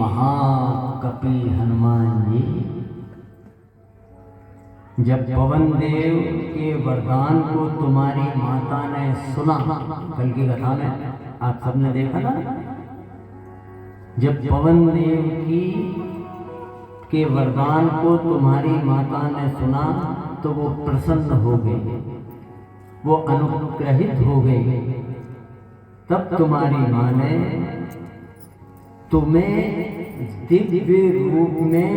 महाकपि हनुमान जी जब पवन देव के वरदान को तुम्हारी माता ने सुना, कल की कथा में आप सबने देखा ना, जब पवन देव के वरदान को तुम्हारी माता ने सुना तो वो प्रसन्न हो गई, वो अनुग्रहित हो गई। तब तुम्हारी माँ ने तुम्हें दिव्य रूप में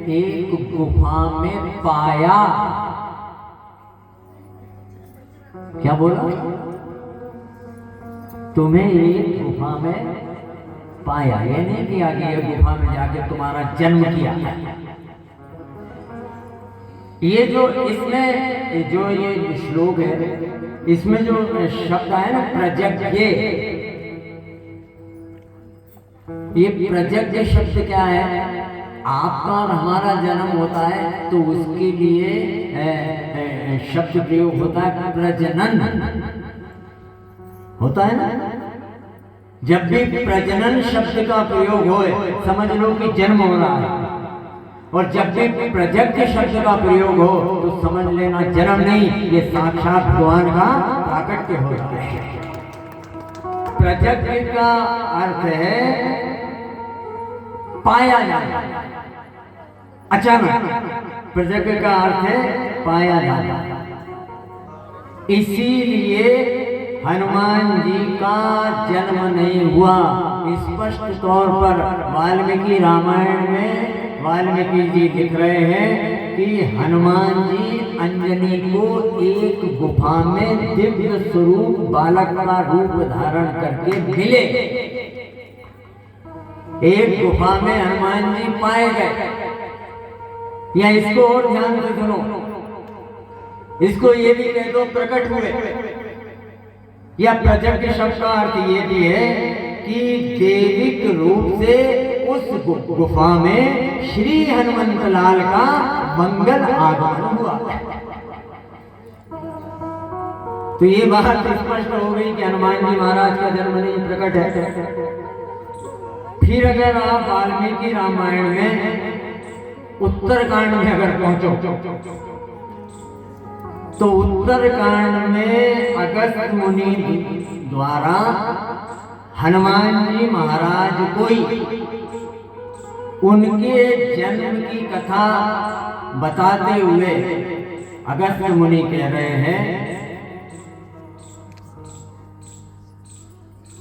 एक गुफा में पाया। क्या बोला? तुम्हें एक गुफा में पाया। ये नहीं किया कि ये गुफा में जाके तुम्हारा जन्म किया। ये जो इसमें जो ये श्लोक है, इसमें जो शब्द है ना प्रज्ञ, ये प्रज्ञ शब्द क्या है? आपका और हमारा जन्म होता है तो उसके लिए शब्द प्रयोग होता है प्रजनन, होता है ना। जब भी प्रजनन शब्द का प्रयोग होए समझ लो कि जन्म हो रहा है, और जब भी प्रज्ञ शब्द का प्रयोग हो तो समझ लेना जन्म नहीं, ये साक्षात भगवान का प्राकट्य हो रहा है। प्रज्ञ का अर्थ है पाया जाना, अचानक। प्रज्ञ का अर्थ है पाया जाना। इसीलिए हनुमान जी का जन्म नहीं हुआ। स्पष्ट तौर पर वाल्मीकि रामायण में वाल्मीकि जी लिख रहे हैं कि हनुमान जी अंजनी को एक गुफा में दिव्य स्वरूप बालक का रूप धारण करके मिले। एक गुफा में हनुमान जी पाए गए। या इसको और ध्यान से सुनो, इसको ये भी कह दो प्रकट हुए। या प्रज्ञ शब्द का अर्थ ये भी है कि दैविक रूप से उस गुफा में श्री हनुमंत लाल का मंगल आगमन हुआ। तो ये बात स्पष्ट हो गई कि हनुमान जी महाराज का जन्म नहीं प्रकट है। फिर अगर आप वाल्मीकि रामायण में उत्तरकांड में अगर पहुंचो तो उत्तरकांड में अगस्त मुनि द्वारा हनुमान जी महाराज को उनके जन्म की कथा बताते हुए अगस्त मुनि कह रहे हैं,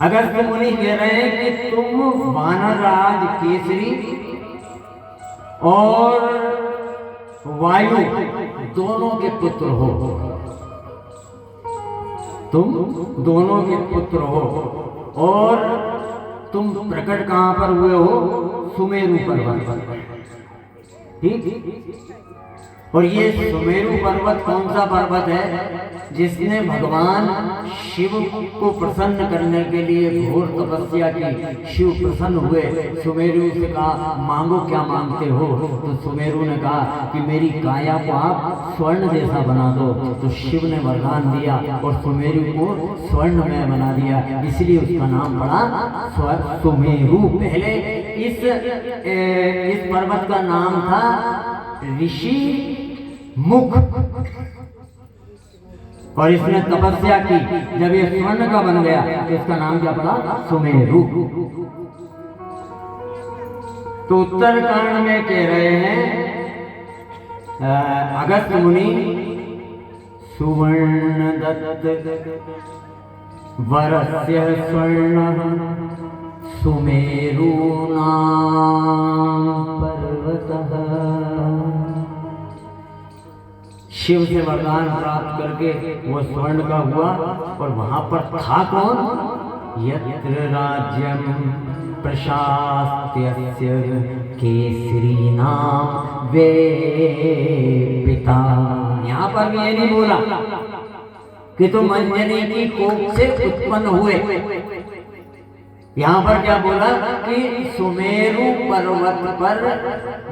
अगस्त मुनि कह रहे हैं कि तुम वानरराज केसरी और वायु दोनों के पुत्र हो। तुम दोनों के पुत्र हो और तुम प्रकट कहां पर हुए हो? सुमेरु पर्वत पर। ठीक। और ये सुमेरु पर्वत कौन सा पर्वत है? जिसने भगवान शिव को प्रसन्न करने के लिए घोर तपस्या की। शिव प्रसन्न हुए, सुमेरु से कहा मांगो क्या मांगते हो? तो सुमेरु ने कहा कि मेरी काया को आप स्वर्ण जैसा बना दो। तो शिव ने वरदान दिया और सुमेरु को स्वर्ण में बना दिया, इसलिए उसका नाम पड़ा सुमेरु। पहले इस पर्वत का नाम था ऋषि मुख, और इसने तपस्या की। जब ये स्वर्ण का बन गया तो इसका नाम क्या पड़ा? सुमेरु। तो उत्तरकांड में कह रहे हैं अगस्त मुनि, सुवर्ण दत्त वरस्य स्वर्ण सुमेरु नाम पर्वतः। शिव से वरदान प्राप्त करके वो स्वर्ण का हुआ, और वहां पर था कौन? यत्र राज्यम प्रशास्त्यस्य केसरी नाम वे पिता। यहाँ पर भी ये नहीं बोला कि तुम अंजनी की कोख से उत्पन्न हुए। यहाँ पर क्या बोला कि सुमेरु पर्वत पर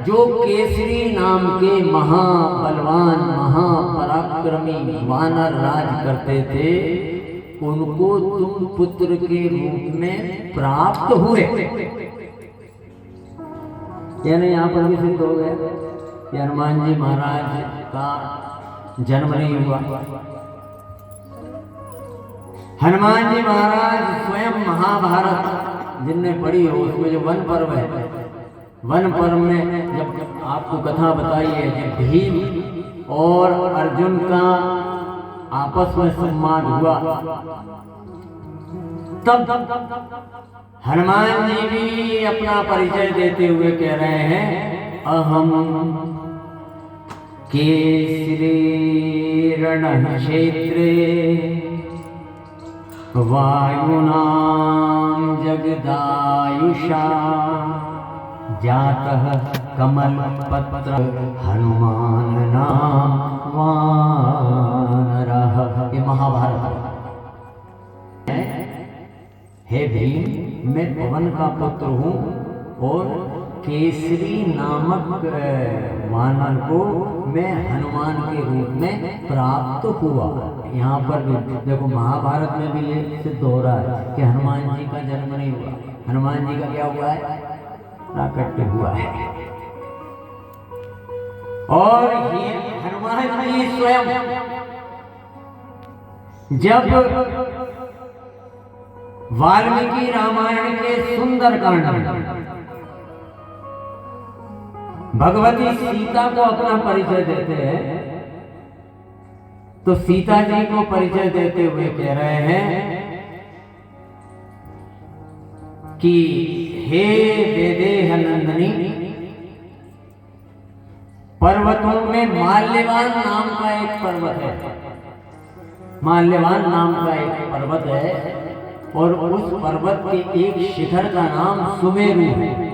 जो केसरी नाम के महाबलवान महापराक्रमी वानर राज करते थे, उनको तुम पुत्र के रूप में प्राप्त हुए। यानी यहाँ पर भी सिद्ध हो गया कि हनुमान जी महाराज का जन्म नहीं हुआ। हनुमान जी महाराज स्वयं महाभारत जिनने पढ़ी हो उसमें जो वन पर्व है, वन पर्व में जब आपको कथा बताई है कि भीम और अर्जुन का आपस में संवाद हुआ, तब हनुमान जी भी अपना परिचय देते हुए कह रहे हैं, अहम केसरी रणक्षेत्रे वायुनां जगदायुषा जातः कमलपत्र हनुमान नाम वानरः। ये महाभारत है। हे भीम, मैं पवन का पुत्र हूँ और केसरी नामक वानर को मैं हनुमान के रूप में प्राप्त हुआ। यहाँ पर भी देखो महाभारत में भी ये सिद्ध हो रहा है कि हनुमान जी का जन्म नहीं हुआ, हनुमान जी का क्या हुआ है, प्राकट्य हुआ है। और ये हनुमान जी स्वयं जब वाल्मीकि रामायण के सुंदर कांड भगवती सीता को अपना परिचय देते हैं, तो सीता जी को परिचय देते हुए कह रहे हैं कि हे वैदेह नंदिनी, पर्वतों में माल्यवान नाम का एक पर्वत है, माल्यवान नाम का एक पर्वत है और उस पर्वत के एक शिखर का नाम सुमेरु है।